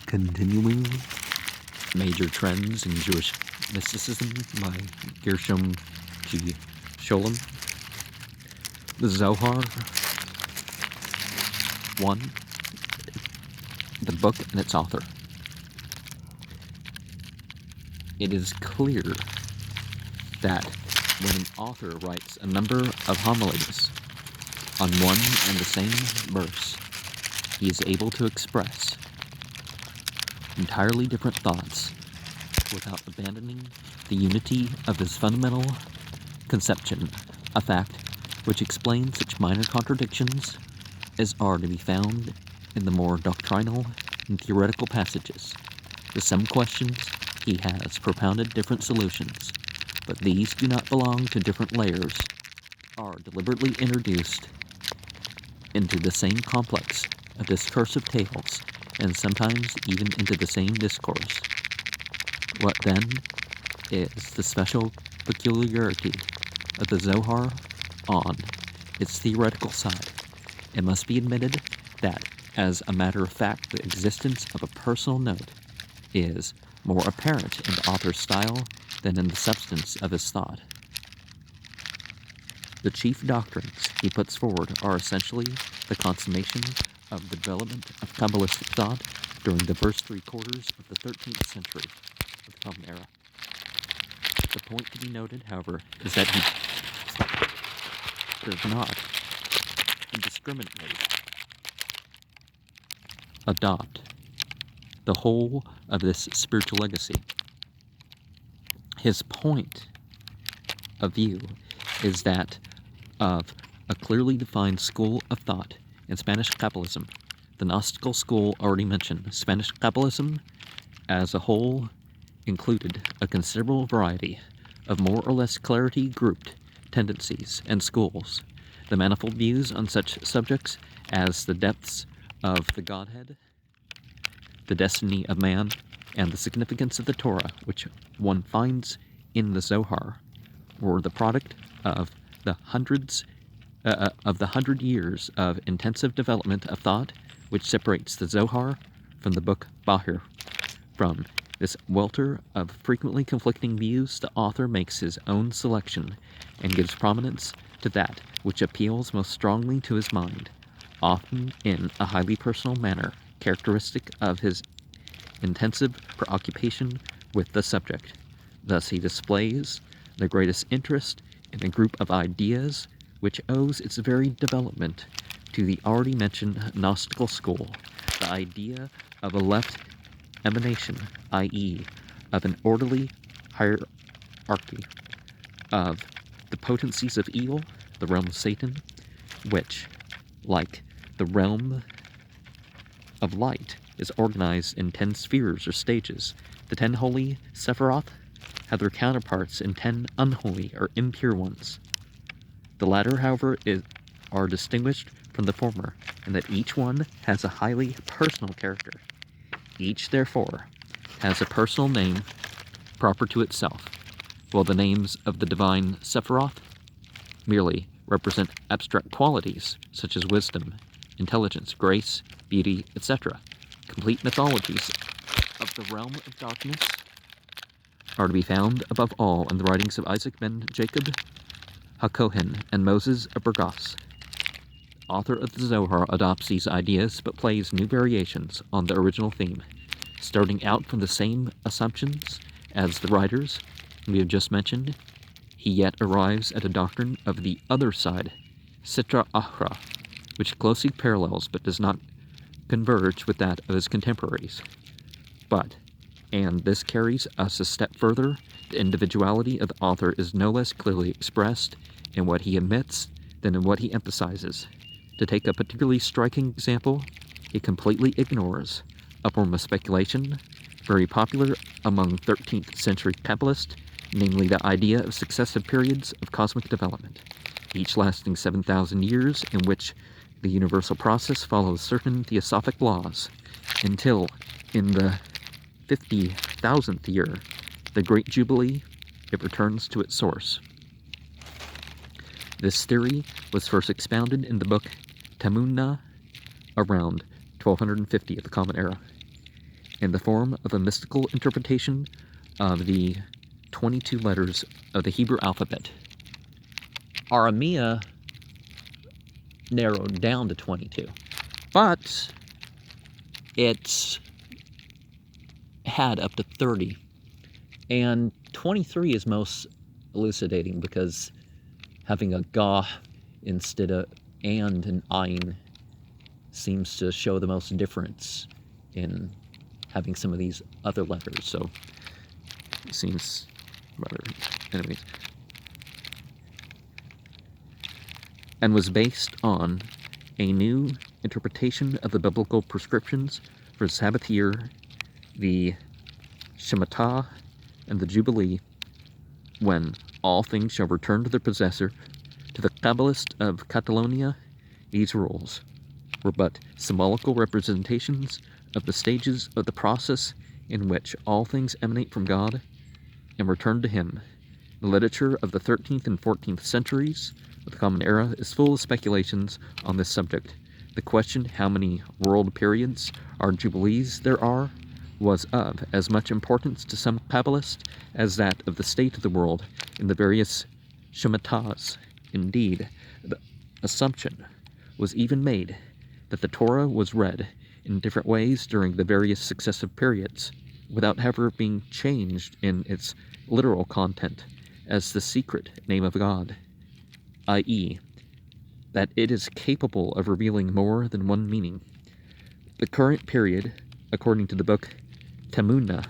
Continuing Major Trends in Jewish Mysticism by Gershom G. Scholem. The Zohar 1. The book and its author. It is clear that when an author writes a number of homilies on one and the same verse, he is able to express entirely different thoughts without abandoning the unity of his fundamental conception, a fact which explains such minor contradictions as are to be found in the more doctrinal and theoretical passages. To some questions he has propounded different solutions, but these do not belong to different layers, are deliberately introduced into the same complex of discursive tales, and sometimes even into the same discourse. What then is the special peculiarity of the Zohar on its theoretical side? It must be admitted that, as a matter of fact, the existence of a personal note is more apparent in the author's style than in the substance of his thought. The chief doctrines he puts forward are essentially the consummation of the development of Kabbalistic thought during the first 3 quarters of the 13th century of the Common Era. The point to be noted, however, is that he does not indiscriminately adopt the whole of this spiritual legacy. His point of view is that of a clearly defined school of thought in Spanish Kabbalism, the Gnostical school already mentioned. Spanish Kabbalism as a whole included a considerable variety of more or less clarity grouped tendencies and schools. The manifold views on such subjects as the depths of the Godhead, the destiny of man, and the significance of the Torah, which one finds in the Zohar, were the product of the 100 years of intensive development of thought, which separates the Zohar from the book Bahir. From this welter of frequently conflicting views, the author makes his own selection and gives prominence to that which appeals most strongly to his mind, often in a highly personal manner, characteristic of his intensive preoccupation with the subject. Thus he displays the greatest interest in a group of ideas which owes its very development to the already mentioned Gnostical school, the idea of a left emanation, i.e., of an orderly hierarchy of the potencies of evil, the realm of Satan, which, like the realm of light, is organized in 10 spheres or stages. The 10 holy Sephiroth have their counterparts in 10 unholy or impure ones. The latter, however, are distinguished from the former, in that each one has a highly personal character. Each, therefore, has a personal name proper to itself, while the names of the divine Sephiroth merely represent abstract qualities such as wisdom, intelligence, grace, beauty, etc. Complete mythologies of the realm of darkness are to be found above all in the writings of Isaac ben Jacob HaKohen and Moses of Burgos. The author of the Zohar adopts these ideas but plays new variations on the original theme, starting out from the same assumptions as the writers we have just mentioned. He yet arrives at a doctrine of the other side, Sitra Achra, which closely parallels but does not converge with that of his contemporaries. And this carries us a step further, the individuality of the author is no less clearly expressed in what he omits than in what he emphasizes. To take a particularly striking example, he completely ignores a form of speculation very popular among 13th century Kabbalists, namely the idea of successive periods of cosmic development, each lasting 7,000 years, in which the universal process follows certain theosophic laws, until in the 50,000th year, the Great Jubilee, it returns to its source. This theory was first expounded in the book Tamunna around 1250 of the Common Era. in the form of a mystical interpretation of the 22 letters of the Hebrew alphabet. Aramea narrowed down to 22, but it's had up to 30, and 23 is most elucidating because having a ga instead of and an ein seems to show the most difference in having some of these other letters. So it seems rather, anyways, and was based on a new interpretation of the biblical prescriptions for Sabbath year, the Shemitah, and the Jubilee, when all things shall return to their possessor. To the Kabbalist of Catalonia, these rules were but symbolical representations of the stages of the process in which all things emanate from God and return to Him. The literature of the 13th and 14th centuries of the Common Era is full of speculations on this subject. The question how many world periods or jubilees there are was of as much importance to some Kabbalists as that of the state of the world in the various Shemitahs. Indeed, the assumption was even made that the Torah was read in different ways during the various successive periods, without ever being changed in its literal content as the secret name of God, i.e., that it is capable of revealing more than one meaning. The current period, according to the book Temunah,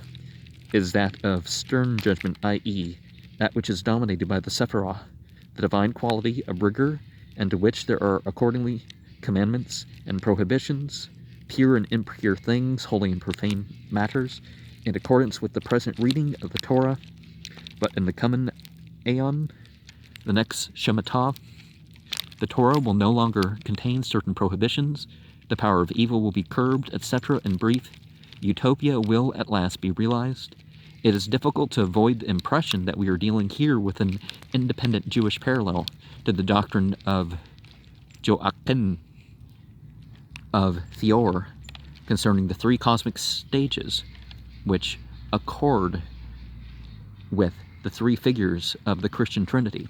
is that of stern judgment, i.e., that which is dominated by the Sephirah, the divine quality of rigor, and to which there are accordingly commandments and prohibitions, pure and impure things, holy and profane matters, in accordance with the present reading of the Torah. But in the coming Aeon, the next Shemitah, the Torah will no longer contain certain prohibitions, the power of evil will be curbed, etc. In brief, utopia will at last be realized. It is difficult to avoid the impression that we are dealing here with an independent Jewish parallel to the doctrine of Joachim of Theor concerning the three cosmic stages, which accord with the three figures of the Christian Trinity.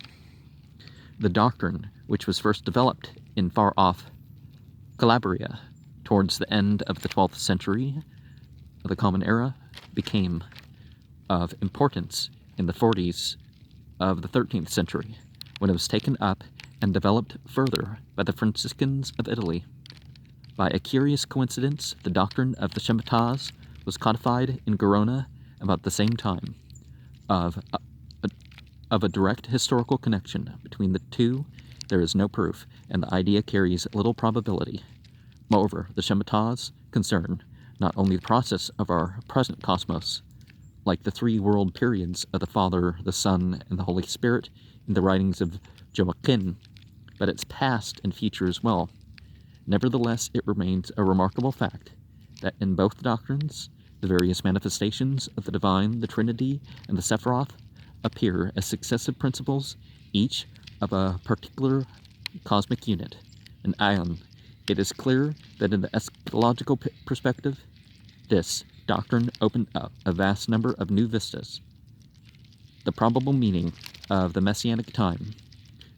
The doctrine, which was first developed in far-off Calabria towards the end of the 12th century of the Common Era, became of importance in the 40s of the 13th century, when it was taken up and developed further by the Franciscans of Italy. By a curious coincidence, the doctrine of the Shemitahs was codified in Gerona about the same time. Of a direct historical connection between the two, there is no proof, and the idea carries little probability. Moreover, the Shemitahs concern not only the process of our present cosmos, like the three world periods of the Father, the Son, and the Holy Spirit in the writings of Joachim, but its past and future as well. Nevertheless, it remains a remarkable fact that in both doctrines, the various manifestations of the divine, the Trinity, and the Sephiroth appear as successive principles, each of a particular cosmic unit, an ion. It is clear that in the eschatological perspective, this doctrine opened up a vast number of new vistas. The probable meaning of the messianic time,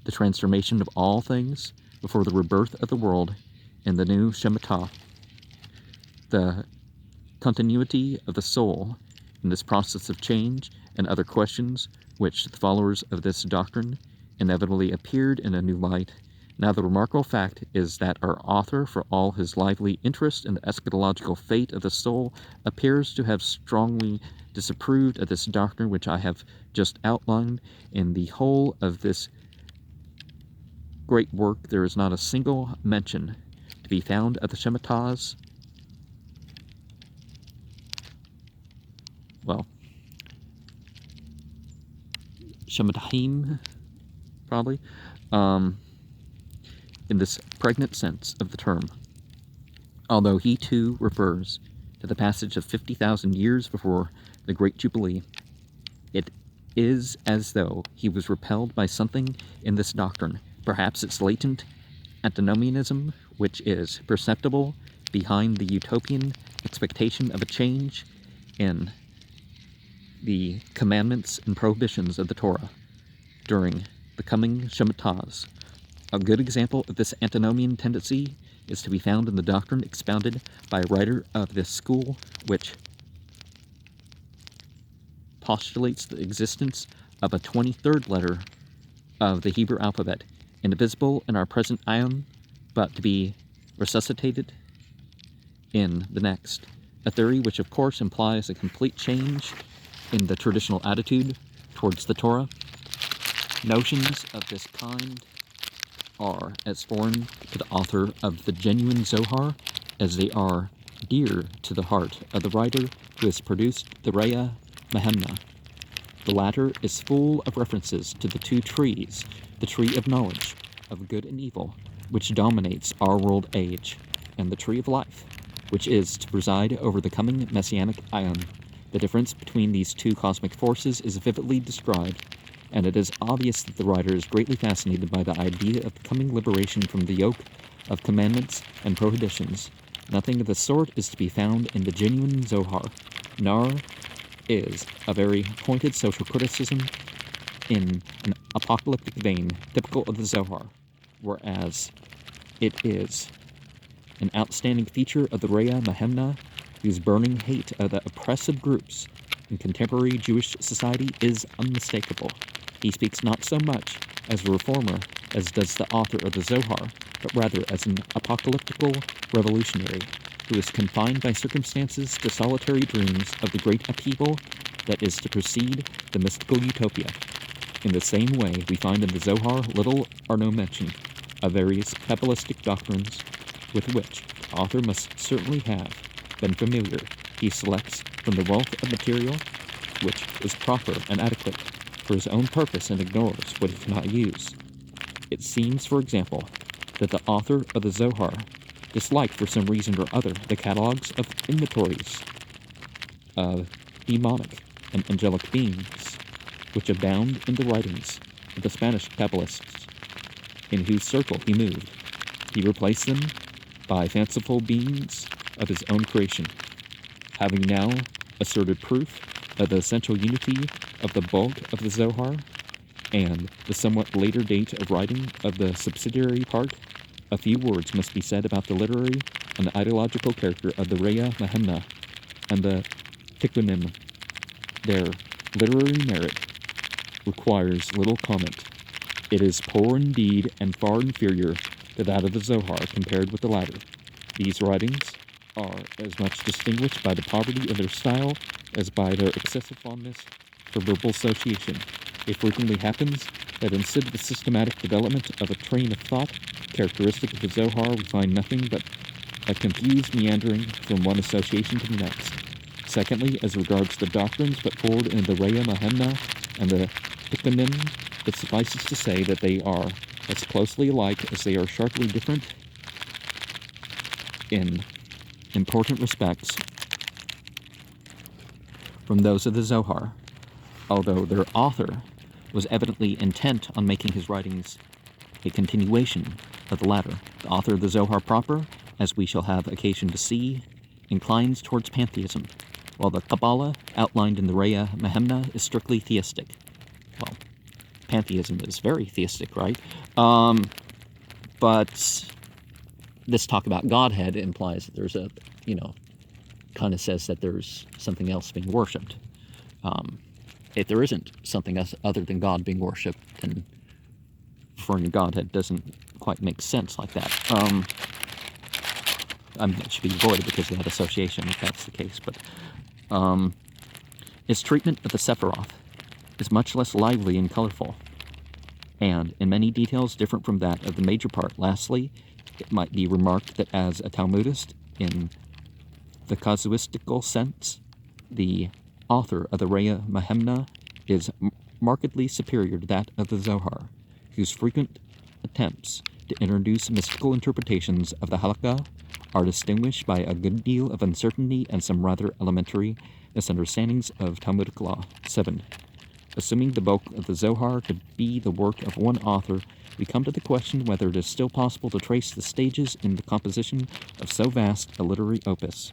the transformation of all things before the rebirth of the world in the new Shemitah, the continuity of the soul in this process of change, and other questions which the followers of this doctrine inevitably appeared in a new light. Now the remarkable fact is that our author, for all his lively interest in the eschatological fate of the soul, appears to have strongly disapproved of this doctrine which I have just outlined. In the whole of this great work, there is not a single mention to be found of the Shemitahs. Well, Shemitahim, probably, in this pregnant sense of the term, although he too refers to the passage of 50,000 years before the Great Jubilee. It is as though he was repelled by something in this doctrine, perhaps its latent antinomianism, which is perceptible behind the utopian expectation of a change in the commandments and prohibitions of the Torah during the coming Shemitahs. A good example of this antinomian tendency is to be found in the doctrine expounded by a writer of this school, which postulates the existence of a 23rd letter of the Hebrew alphabet, indivisible in our present ion, but to be resuscitated in the next. A theory which, of course, implies a complete change in the traditional attitude towards the Torah. Notions of this kind are as foreign to the author of the genuine Zohar as they are dear to the heart of the writer who has produced the Reya Mahemna. The latter is full of references to the two trees, the tree of knowledge, of good and evil, which dominates our world age, and the tree of life, which is to preside over the coming messianic Ion. The difference between these two cosmic forces is vividly described, and it is obvious that the writer is greatly fascinated by the idea of the coming liberation from the yoke of commandments and prohibitions. Nothing of the sort is to be found in the genuine Zohar. Nor is a very pointed social criticism in an apocalyptic vein typical of the Zohar, whereas it is an outstanding feature of the Reya Mahemna, whose burning hate of the oppressive groups in contemporary Jewish society is unmistakable. He speaks not so much as a reformer as does the author of the Zohar, but rather as an apocalyptical revolutionary who is confined by circumstances to solitary dreams of the great upheaval that is to precede the mystical utopia. In the same way, we find in the Zohar little or no mention of various Kabbalistic doctrines with which the author must certainly have been familiar. He selects from the wealth of material which is proper and adequate for his own purpose and ignores what he cannot use. It seems, for example, that the author of the Zohar disliked for some reason or other the catalogs of inventories of demonic and angelic beings which abound in the writings of the Spanish Kabbalists, in whose circle he moved. He replaced them by fanciful beings of his own creation. Having now asserted proof of the essential unity of the bulk of the Zohar and the somewhat later date of writing of the subsidiary part, a few words must be said about the literary and ideological character of the Reya Mahemna and the Tikkunim. Their literary merit requires little comment. It is poor indeed and far inferior to that of the Zohar compared with the latter. These writings are as much distinguished by the poverty of their style as by their excessive fondness for verbal association. It frequently happens that instead of the systematic development of a train of thought characteristic of the Zohar, we find nothing but a confused meandering from one association to the next. Secondly, as regards the doctrines put forward in the Reya Mahemna and the Tikkunim, it suffices to say that they are as closely alike as they are sharply different in important respects from those of the Zohar, although their author was evidently intent on making his writings a continuation of the latter. The author of the Zohar proper, as we shall have occasion to see, inclines towards pantheism, while the Kabbalah outlined in the Reya Mahemna is strictly theistic. Well, pantheism is very theistic, right? But this talk about Godhead implies that there's a, kind of says that there's something else being worshipped. If there isn't something else other than God being worshipped, then referring to Godhead doesn't quite make sense like that. It should be avoided because of that association, if that's the case. But his treatment of the Sephiroth is much less lively and colorful, and in many details different from that of the major part. Lastly, it might be remarked that as a Talmudist, in the casuistical sense, the author of the Reya Mahemna is markedly superior to that of the Zohar, whose frequent attempts to introduce mystical interpretations of the Halakha are distinguished by a good deal of uncertainty and some rather elementary misunderstandings of Talmudic law. 7. Assuming the bulk of the Zohar to be the work of one author, we come to the question whether it is still possible to trace the stages in the composition of so vast a literary opus.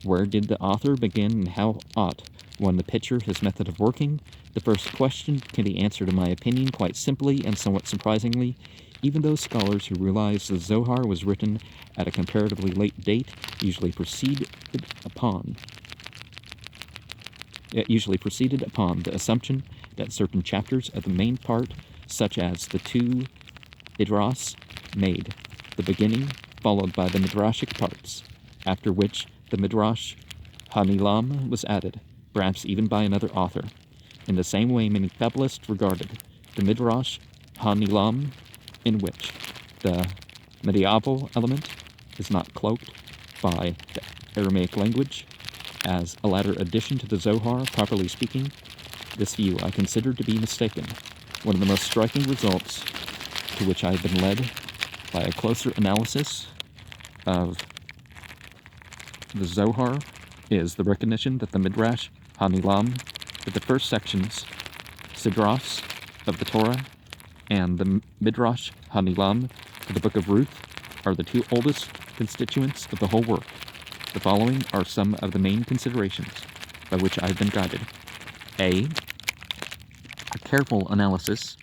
Where did the author begin, and how ought one to picture his method of working? The first question can be answered, in my opinion, quite simply and somewhat surprisingly. Even those scholars who realize the Zohar was written at a comparatively late date usually proceeded upon the assumption that certain chapters of the main part, such as the two Idras, made the beginning, followed by the Midrashic parts, after which the Midrash Hanilam was added, perhaps even by another author. In the same way, many Kabbalists regarded the Midrash Hanilam, in which the medieval element is not cloaked by the Aramaic language, as a latter addition to the Zohar. Properly speaking, this view I consider to be mistaken. One of the most striking results to which I have been led by a closer analysis of the Zohar is the recognition that the Midrash Hanilam, that the first sections, Sidros, of the Torah, and the Midrash Hanilam for the Book of Ruth are the two oldest constituents of the whole work. The following are some of the main considerations by which I have been guided. A careful analysis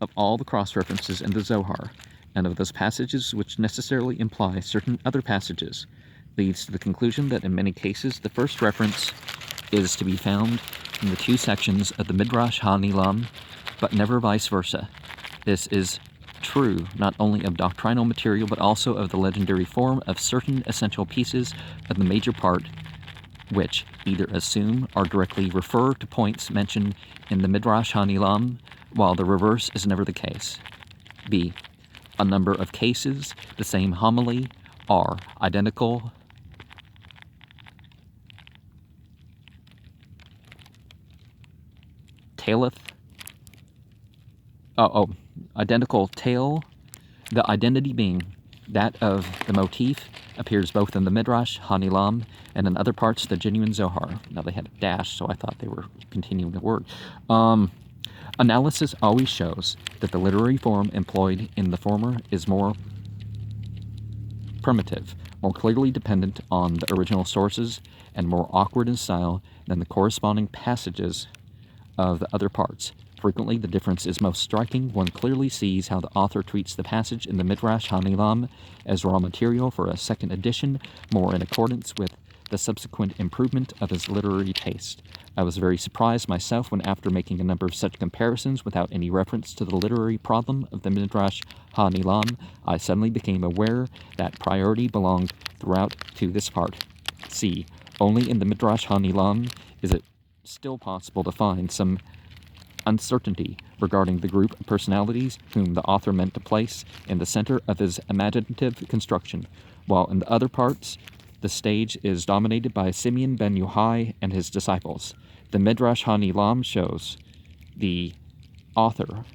of all the cross-references in the Zohar, and of those passages which necessarily imply certain other passages, leads to the conclusion that in many cases the first reference is to be found in the two sections of the Midrash Hanilam, but never vice versa. This is true not only of doctrinal material, but also of the legendary form of certain essential pieces of the major part, which either assume or directly refer to points mentioned in the Midrash Hanilam, while the reverse is never the case. B. A number of cases, the same homily, are identical identical tale, the identity being that of the motif appears both in the Midrash Hanilam and in other parts of the genuine Zohar. Now they had a dash, so I thought they were continuing the word. Analysis always shows that the literary form employed in the former is more primitive, more clearly dependent on the original sources, and more awkward in style than the corresponding passages of the other parts. Frequently, the difference is most striking. One clearly sees how the author treats the passage in the Midrash Hanilam as raw material for a second edition, more in accordance with the subsequent improvement of his literary taste. I was very surprised myself when, after making a number of such comparisons without any reference to the literary problem of the Midrash Hanilam, I suddenly became aware that priority belonged throughout to this part. C. Only in the Midrash Hanilam is it still possible to find some uncertainty regarding the group of personalities whom the author meant to place in the center of his imaginative construction, while in the other parts the stage is dominated by Simeon ben Yochai and his disciples. The Midrash Hanilam shows the author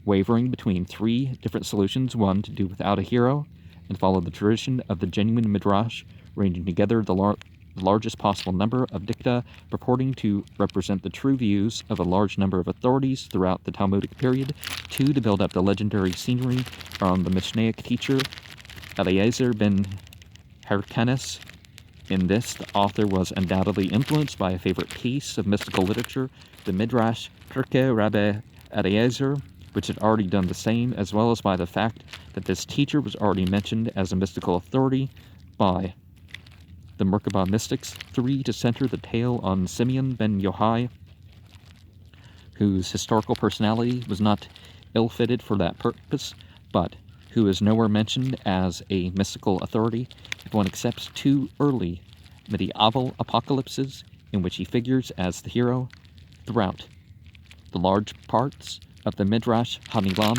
wavering between three different solutions: one, to do without a hero and follow the tradition of the genuine Midrash, ranging together the largest possible number of dicta purporting to represent the true views of a large number of authorities throughout the Talmudic period; two, to build up the legendary scenery from the Mishnaic teacher Eliezer ben Hyrcanus. In this, the author was undoubtedly influenced by a favorite piece of mystical literature, the Midrash Pirkei Rabbi Eliezer, which had already done the same, as well as by the fact that this teacher was already mentioned as a mystical authority by the Merkabah mystics. Three, to center the tale on Simeon ben Yochai, whose historical personality was not ill-fitted for that purpose, but who is nowhere mentioned as a mystical authority, if one accepts two early medieval apocalypses in which he figures as the hero. Throughout the large parts of the Midrash Hanilam,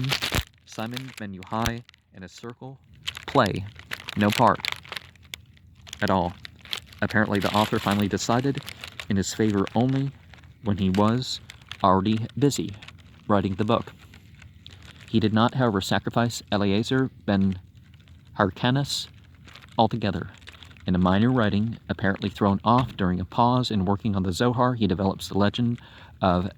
Simon ben Yochai and his circle play no part at all. Apparently the author finally decided in his favor only when he was already busy writing the book. He did not, however, sacrifice Eliezer ben Hyrcanus altogether. In a minor writing, apparently thrown off during a pause in working on the Zohar, he develops the legend of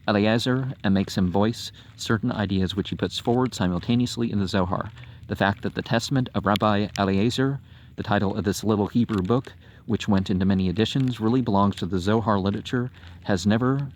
Eliezer and makes him voice certain ideas which he puts forward simultaneously in the Zohar. The fact that the Testament of Rabbi Eliezer, the title of this little Hebrew book, which went into many editions, really belongs to the Zohar literature, has never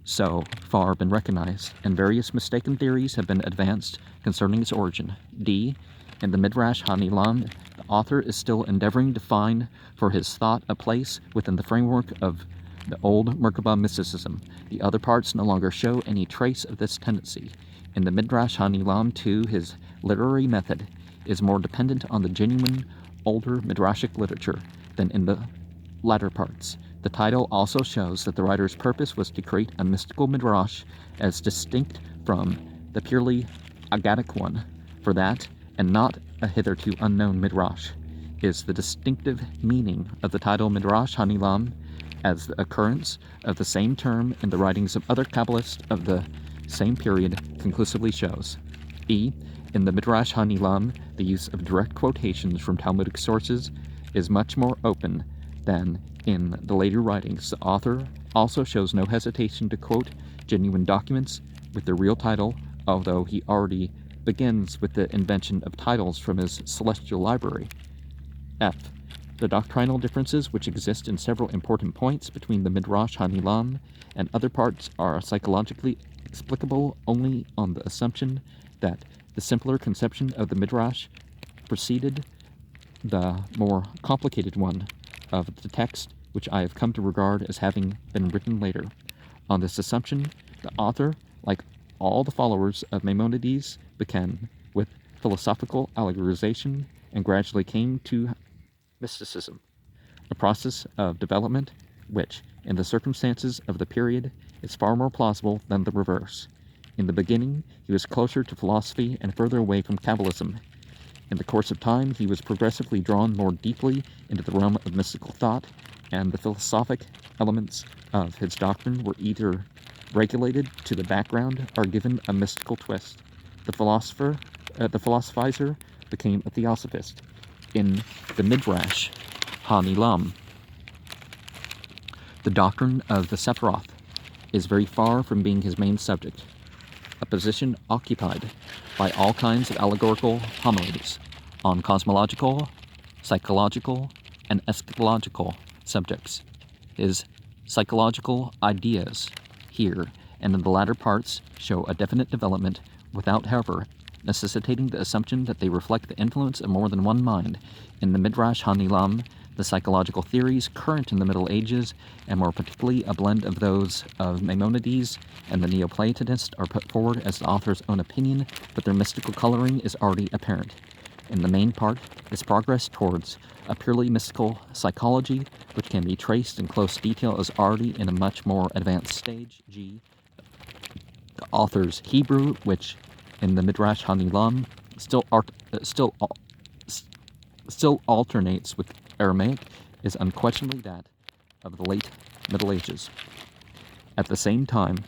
so far been recognized, and various mistaken theories have been advanced concerning its origin. D. In the Midrash Hanilam, the author is still endeavoring to find for his thought a place within the framework of the old Merkabah mysticism. The other parts no longer show any trace of this tendency. In the Midrash Hanilam, too, his literary method is more dependent on the genuine, older Midrashic literature than in the latter parts. The title also shows that the writer's purpose was to create a mystical Midrash as distinct from the purely Aggadic one. For that, and not a hitherto unknown Midrash, is the distinctive meaning of the title Midrash Hanilam, as the occurrence of the same term in the writings of other Kabbalists of the same period conclusively shows. E. In the Midrash Hanilam, the use of direct quotations from Talmudic sources is much more open than in the later writings. The author also shows no hesitation to quote genuine documents with their real title, although he already begins with the invention of titles from his celestial library. F. The doctrinal differences which exist in several important points between the Midrash Hanilam and other parts are psychologically explicable only on the assumption that the simpler conception of the Midrash preceded the more complicated one of the text, which I have come to regard as having been written later. On this assumption, the author, like all the followers of Maimonides, began with philosophical allegorization and gradually came to mysticism, a process of development which, in the circumstances of the period, is far more plausible than the reverse. In the beginning, he was closer to philosophy and further away from Kabbalism. In the course of time, he was progressively drawn more deeply into the realm of mystical thought, and the philosophic elements of his doctrine were either regulated to the background or given a mystical twist. The philosophizer became a theosophist. In the Midrash Hanilam, the doctrine of the Sephiroth is very far from being his main subject, a position occupied by all kinds of allegorical homilies on cosmological, psychological, and eschatological subjects. His psychological ideas here and in the latter parts show a definite development without, however, necessitating the assumption that they reflect the influence of more than one mind. In the Midrash Hanilam, the psychological theories current in the Middle Ages, and more particularly a blend of those of Maimonides and the Neoplatonists, are put forward as the author's own opinion, but their mystical coloring is already apparent. In the main part, this progress towards a purely mystical psychology, which can be traced in close detail, is already in a much more advanced stage. G. The author's Hebrew, which in the Midrash Hanilam still alternates with Aramaic, is unquestionably that of the late Middle Ages. At the same time,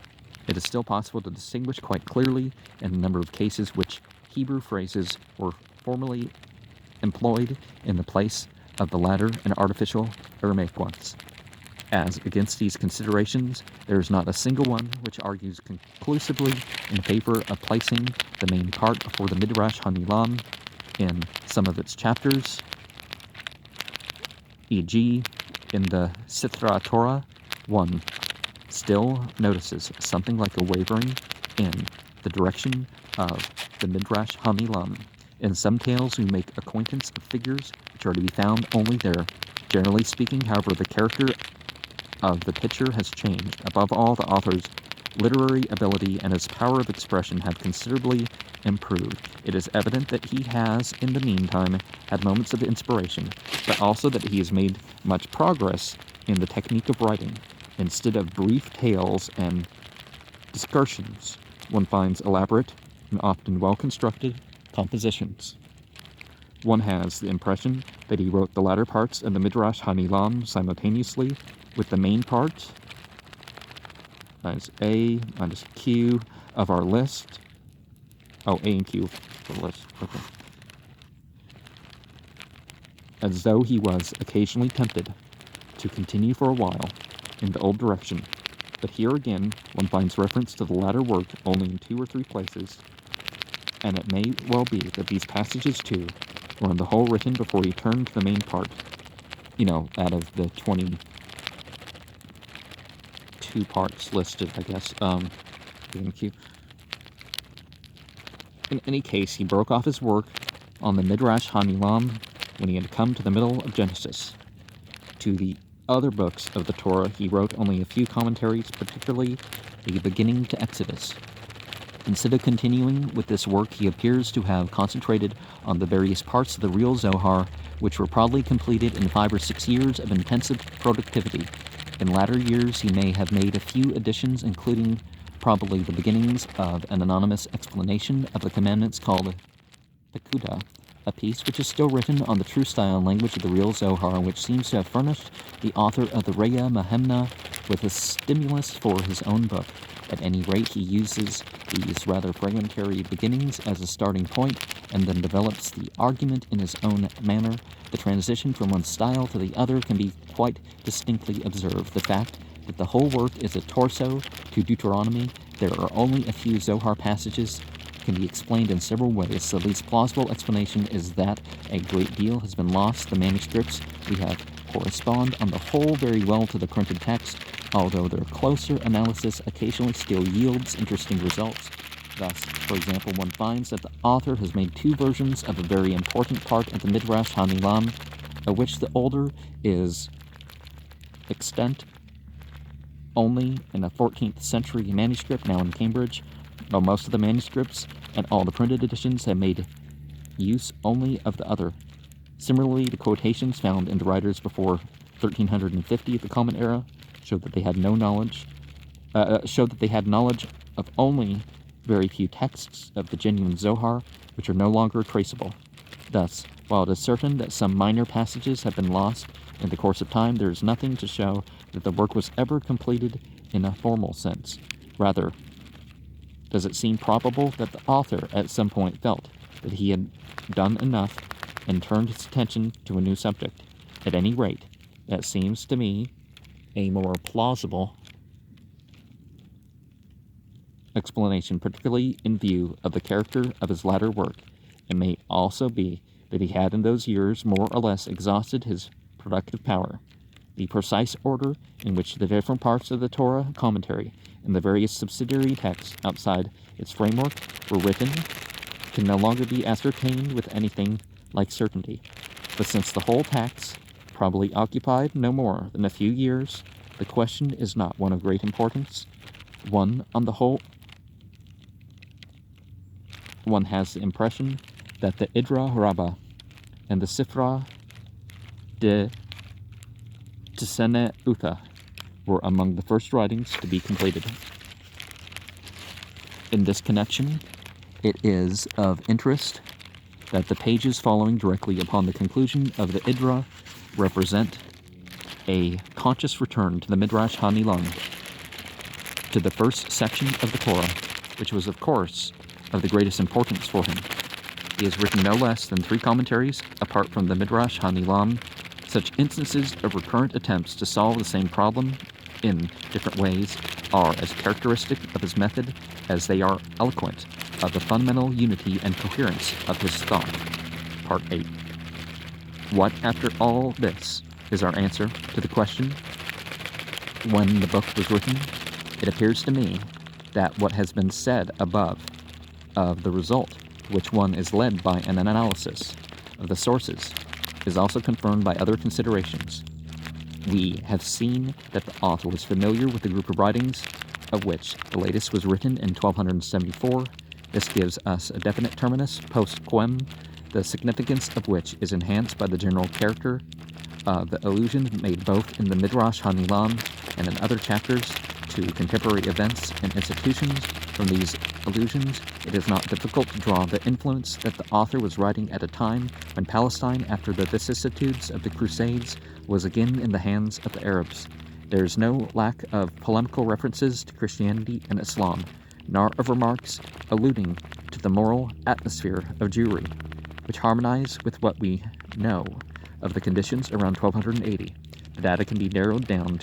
it is still possible to distinguish quite clearly in a number of cases which Hebrew phrases were formerly employed in the place of the latter and artificial Aramaic ones. As against these considerations, there is not a single one which argues conclusively in favor of placing the main part before the Midrash Hanilam in some of its chapters, e.g., in the Sitra Torah, one still notices something like a wavering in the direction of the Midrash Hanilam. In some tales, we make acquaintance of figures which are to be found only there. Generally speaking, however, the character of the picture has changed. Above all, the author's literary ability and his power of expression have considerably improved. It is evident that he has, in the meantime, had moments of inspiration, but also that he has made much progress in the technique of writing. Instead of brief tales and discursions, one finds elaborate and often well-constructed compositions. One has the impression that he wrote the latter parts of the Midrash Hanilam simultaneously with the main part, minus A, minus Q of our list. Oh, A and Q for the list. Okay. As though he was occasionally tempted to continue for a while in the old direction. But here again, one finds reference to the latter work only in 2 or 3 places, and it may well be that these passages too were on the whole written before he turned to the main part. out of the 22 parts listed, I guess. In any case, he broke off his work on the Midrash HaNilam when he had come to the middle of Genesis. To the other books of the Torah, he wrote only a few commentaries, particularly the beginning to Exodus. Instead of continuing with this work, he appears to have concentrated on the various parts of the real Zohar, which were probably completed in 5 or 6 years of intensive productivity. In latter years, he may have made a few additions, including probably the beginnings of an anonymous explanation of the commandments called Pekudah, a piece which is still written on the true style and language of the real Zohar, which seems to have furnished the author of the Reya Mahemna with a stimulus for his own book. At any rate, he uses these rather fragmentary beginnings as a starting point, and then develops the argument in his own manner. The transition from one style to the other can be quite distinctly observed. The fact that the whole work is a torso to Deuteronomy, there are only a few Zohar passages, can be explained in several ways. The least plausible explanation is that a great deal has been lost. The manuscripts we have correspond on the whole very well to the printed text, although their closer analysis occasionally still yields interesting results. Thus, for example, one finds that the author has made 2 versions of a very important part of the Midrash HaNilam, of which the older is extant only in a 14th century manuscript now in Cambridge, while most of the manuscripts and all the printed editions have made use only of the other. Similarly, the quotations found in the writers before 1350 of the Common Era showed that they had knowledge of only very few texts of the genuine Zohar, which are no longer traceable. Thus, while it is certain that some minor passages have been lost in the course of time, there is nothing to show that the work was ever completed in a formal sense. Rather, does it seem probable that the author at some point felt that he had done enough and turned his attention to a new subject? At any rate, that seems to me a more plausible explanation, particularly in view of the character of his latter work. It may also be that he had in those years more or less exhausted his productive power. The precise order in which the different parts of the Torah commentary and the various subsidiary texts outside its framework were written can no longer be ascertained with anything like certainty. But since the whole text probably occupied no more than a few years, the question is not one of great importance. On the whole, one has the impression that the Idra Rabbah and the Sifra de Tisene Utha were among the first writings to be completed. In this connection, it is of interest that the pages following directly upon the conclusion of the Idra represent a conscious return to the Midrash HaNilam, to the first section of the Torah, which was, of course, of the greatest importance for him. He has written no less than 3 commentaries apart from the Midrash HaNilam. Such instances of recurrent attempts to solve the same problem in different ways are as characteristic of his method as they are eloquent of the fundamental unity and coherence of his thought. Part 8. What, after all this, is our answer to the question? When the book was written, it appears to me that what has been said above of the result to which one is led by an analysis of the sources is also confirmed by other considerations. We have seen that the author was familiar with the group of writings, of which the latest was written in 1274. This gives us a definite terminus post quem, the significance of which is enhanced by the general character of the allusions made both in the Midrash HaNilam and in other chapters to contemporary events and institutions. From these allusions, it is not difficult to draw the inference that the author was writing at a time when Palestine, after the vicissitudes of the Crusades, was again in the hands of the Arabs. There is no lack of polemical references to Christianity and Islam, nor of remarks alluding to the moral atmosphere of Jewry, which harmonize with what we know of the conditions around 1280. The data can be narrowed down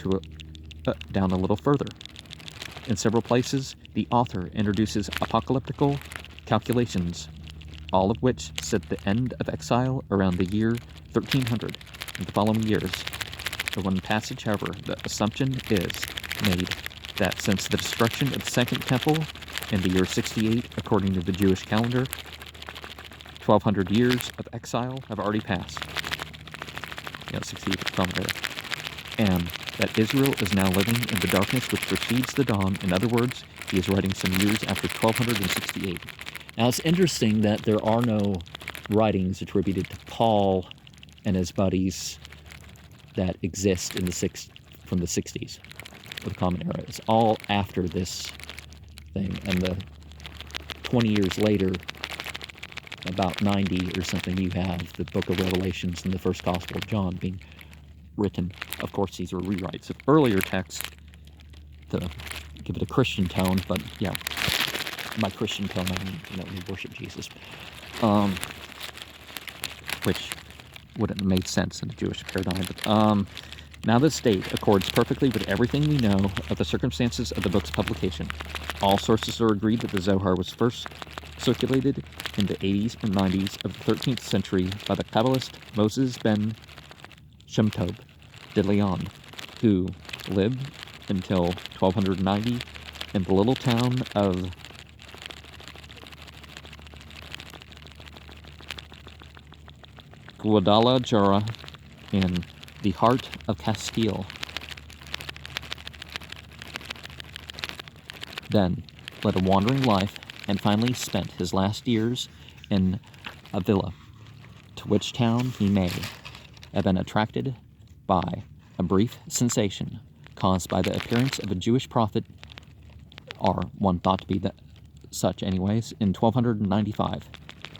a little further. In several places, the author introduces apocalyptical calculations, all of which set the end of exile around the year 1300. in the following years. For one passage, however, the assumption is made that since the destruction of the Second Temple in the year 68, according to the Jewish calendar, 1,200 years of exile have already passed. 68 Common Era. And that Israel is now living in the darkness which precedes the dawn. In other words, he is writing some years after 1268. Now, it's interesting that there are no writings attributed to Paul and his buddies that exist in from the 60s, or the Common Era. It's all after this thing, and the 20 years later, about 90 or something, you have the Book of Revelations and the First Gospel of John being written. Of course, these are rewrites of earlier texts to give it a Christian tone, but yeah, by Christian tone, I mean, we worship Jesus, which wouldn't have made sense in the Jewish paradigm. But now this date accords perfectly with everything we know of the circumstances of the book's publication. All sources are agreed that the Zohar was first circulated in the 80s and 90s of the 13th century by the Kabbalist Moses ben Shemtov de Leon, who lived until 1290 in the little town of Guadalajara in the heart of Castile. Then led a wandering life and finally spent his last years in Avila, to which town he may have been attracted by a brief sensation caused by the appearance of a Jewish prophet, or one thought to be such anyways, in 1295.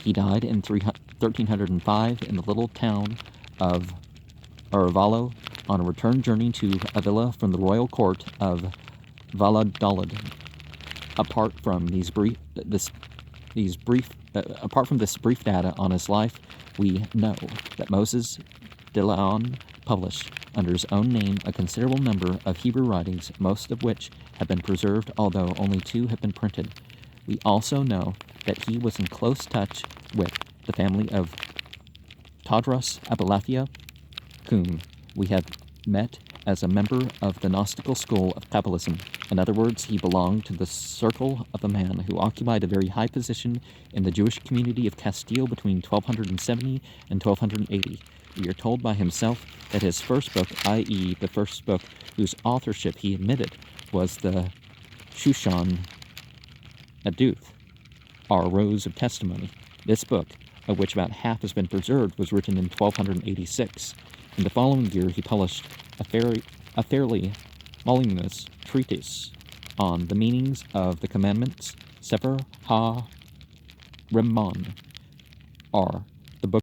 He died in 1305 in the little town of Arevalo on a return journey to Avila from the royal court of Valladolid. Apart from this brief data on his life, we know that Moses de Leon published under his own name a considerable number of Hebrew writings, most of which have been preserved, although only 2 have been printed. We also know that he was in close touch with the family of Tadros Abulathia, whom we have met as a member of the Gnostical school of Kabbalism. In other words, he belonged to the circle of a man who occupied a very high position in the Jewish community of Castile between 1270 and 1280. We are told by himself that his first book, i.e. the first book whose authorship he admitted, was the Shushan Aduth, our Rose of Testimony. This book, of which about half has been preserved, was written in 1286. In the following year, he published a fairly voluminous treatise on the meanings of the commandments, Sefer HaRimon, or